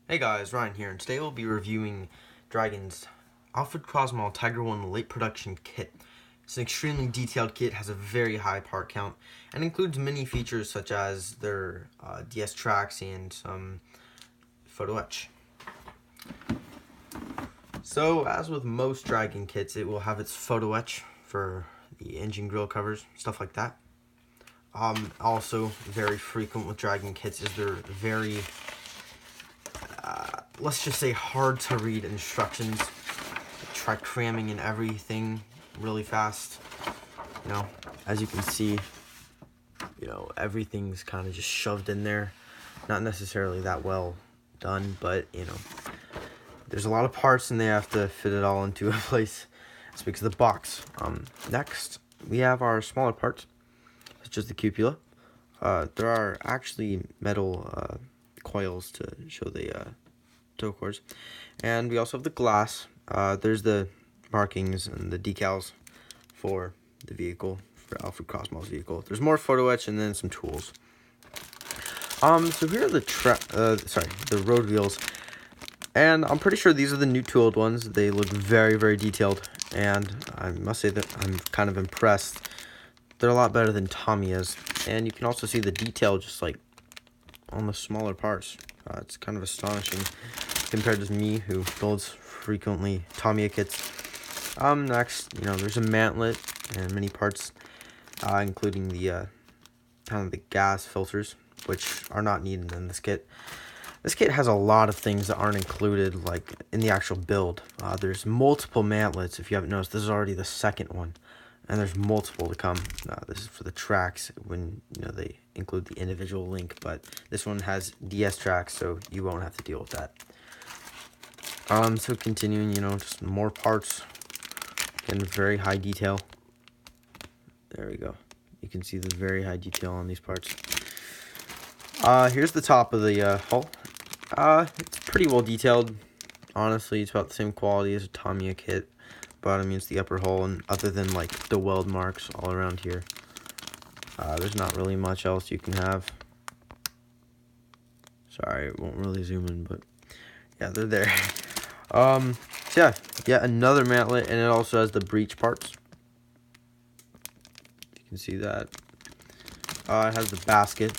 Hey guys, Ryan here, and today we'll be reviewing Dragon's Alfred Kurzmaul Tiger 1 late production kit. It's an extremely detailed kit, has a very high part count, and includes many features such as their DS tracks and some photo etch. So, as with most Dragon kits, it will have its photo etch for the engine grill covers, stuff like that. Also, very frequent with Dragon kits is their very let's just say hard to read instructions. Try cramming in everything really fast. As you can see, everything's kind of just shoved in there. Not necessarily that well done, but there's a lot of parts and they have to fit it all into a place. That's because of the box. Next, we have our smaller parts, such as the cupola. There are actually metal coils to show the toe cords, and we also have the glass. There's the markings and the decals for the vehicle, for Alfred Kurzmaul's vehicle. There's more photo etch and then some tools. So here are the road wheels, and I'm pretty sure these are the new tooled ones. They look very, very detailed, and I must say that I'm kind of impressed. They're a lot better than Tamiya's, and you can also see the detail just like on the smaller parts. It's kind of astonishing compared to me, who builds frequently Tamiya kits. Next, there's a mantlet and many parts, including the kind of the gas filters, which are not needed in this kit. This kit has a lot of things that aren't included, like in the actual build. There's multiple mantlets. If you haven't noticed, this is already the second one, and there's multiple to come. This is for the tracks when they include the individual link, but this one has DS tracks, so you won't have to deal with that. So continuing, just more parts. Again, very high detail. There we go. You can see the very high detail on these parts. Here's the top of the hull. It's pretty well detailed. Honestly, it's about the same quality as a Tamiya kit. But I mean, it's the upper hull, and other than like the weld marks all around here, there's not really much else you can have. Sorry, it won't really zoom in, but yeah, they're there. So yeah, yet another mantlet, and it also has the breech parts. You can see that. It has the basket,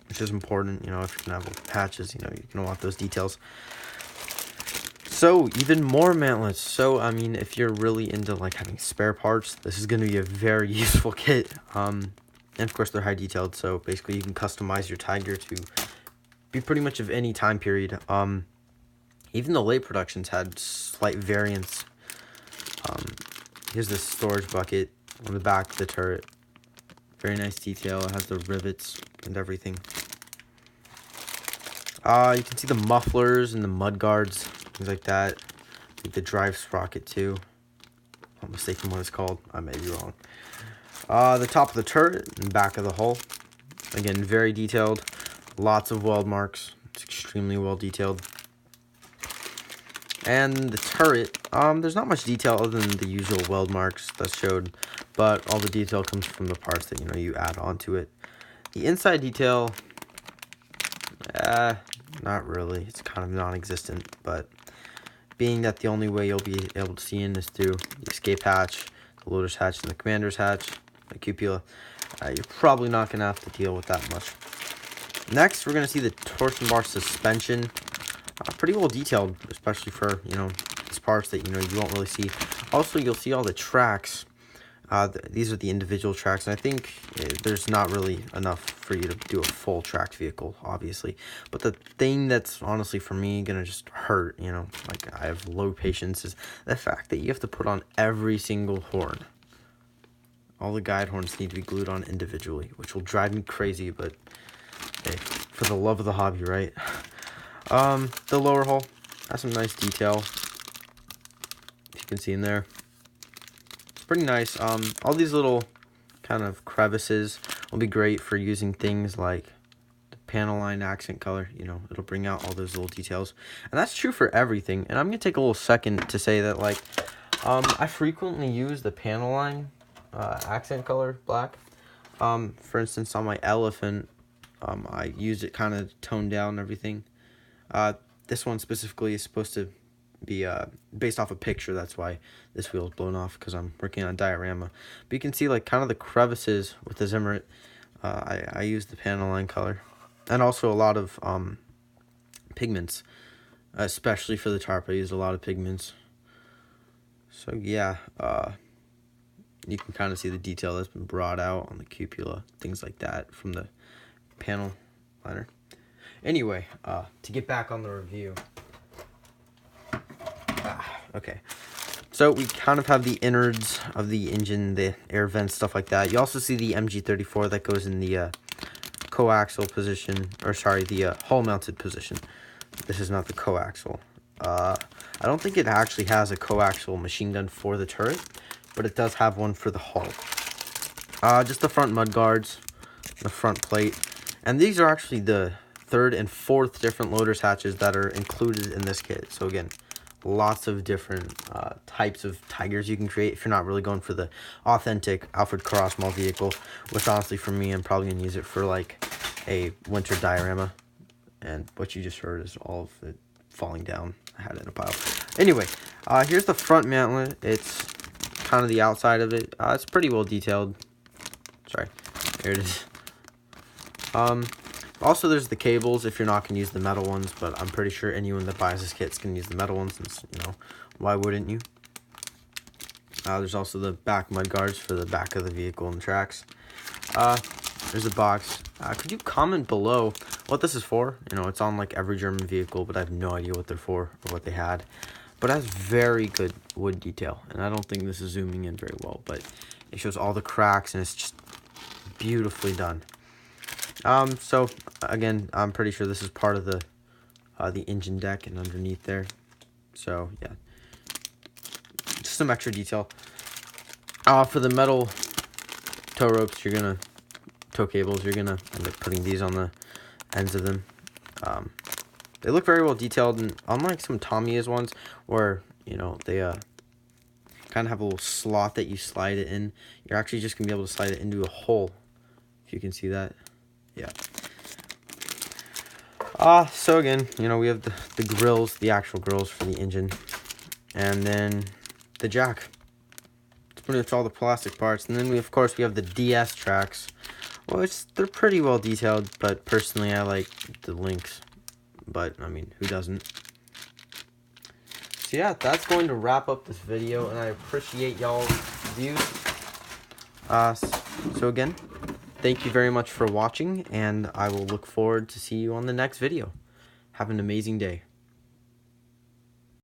which is important. If you're gonna have patches, you're gonna want those details. So even more mantlets. So I mean, if you're really into like having spare parts, this is gonna be a very useful kit. And of course they're high detailed, so basically you can customize your Tiger to be pretty much of any time period. Even the late productions had slight variants. Here's the storage bucket on the back of the turret. Very nice detail. It has the rivets and everything. You can see the mufflers and the mud guards, things like that. I think the drive sprocket too. I'm mistaken what it's called. I may be wrong. The top of the turret and back of the hull. Again, very detailed. Lots of weld marks. It's extremely well detailed. And the turret, there's not much detail other than the usual weld marks that's showed, but all the detail comes from the parts that you add onto it. The inside detail, not really. It's kind of non-existent, but being that the only way you'll be able to see in is through the escape hatch, the loader's hatch, and the commander's hatch, the cupola, you're probably not going to have to deal with that much. Next, we're going to see the torsion bar suspension. Pretty well detailed, especially for these parts that you won't really see. Also, you'll see all the tracks. These are the individual tracks, and I think there's not really enough for you to do a full tracked vehicle, obviously. But the thing that's honestly for me gonna just hurt, like I have low patience, is the fact that you have to put on every single horn. All the guide horns need to be glued on individually, which will drive me crazy, but hey, for the love of the hobby, right? The lower hull has some nice detail. If you can see in there, it's pretty nice. All these little kind of crevices will be great for using things like the panel line accent color. It'll bring out all those little details, and that's true for everything. And I'm gonna take a little second to say that I frequently use the panel line accent color black. For instance, on my elephant, I use it kind of toned down and everything. This one specifically is supposed to be based off a picture. That's why this wheel is blown off, because I'm working on a diorama. But you can see like kind of the crevices with the Zimmerit. I used the panel line color, and also a lot of pigments, especially for the tarp. I used a lot of pigments. So yeah, you can kind of see the detail that's been brought out on the cupola, things like that from the panel liner. Anyway, to get back on the review. Okay, so we kind of have the innards of the engine, the air vents, stuff like that. You also see the MG34 that goes in the coaxial position, or sorry, the hull-mounted position. This is not the coaxial. I don't think it actually has a coaxial machine gun for the turret, but it does have one for the hull. Just the front mud guards, the front plate, and these are actually the 3rd and 4th different loader's hatches that are included in this kit. So again, lots of different types of Tigers you can create if you're not really going for the authentic Alfred Kurzmaul vehicle, which honestly for me, I'm probably going to use it for like a winter diorama. And what you just heard is all of it falling down. I had it in a pile. Anyway, here's the front mantlet. It's kind of the outside of it. It's pretty well detailed. Sorry, here it is. Also, there's the cables if you're not going to use the metal ones, but I'm pretty sure anyone that buys this kit is going to use the metal ones, since, you know, why wouldn't you? There's also the back mud guards for the back of the vehicle and tracks. There's a box. Could you comment below what this is for? You know, it's on like every German vehicle, but I have no idea what they're for or what they had. But it has very good wood detail, and I don't think this is zooming in very well, but it shows all the cracks, and it's just beautifully done. So again, I'm pretty sure this is part of the engine deck and underneath there. So yeah, just some extra detail. For the metal tow ropes, tow cables, you're gonna end up putting these on the ends of them. They look very well detailed, and unlike some Tamiya's ones, where, you know, they kind of have a little slot that you slide it in, you're actually just gonna be able to slide it into a hole, if you can see that. Yeah. So again, you know, we have the grills, the actual grills for the engine, and then the jack. It's pretty much all the plastic parts. And then we have the DS tracks, which they're pretty well detailed, but personally I like the links. But I mean, who doesn't? So yeah, that's going to wrap up this video, and I appreciate y'all's views. So again, thank you very much for watching, and I will look forward to see you on the next video. Have an amazing day.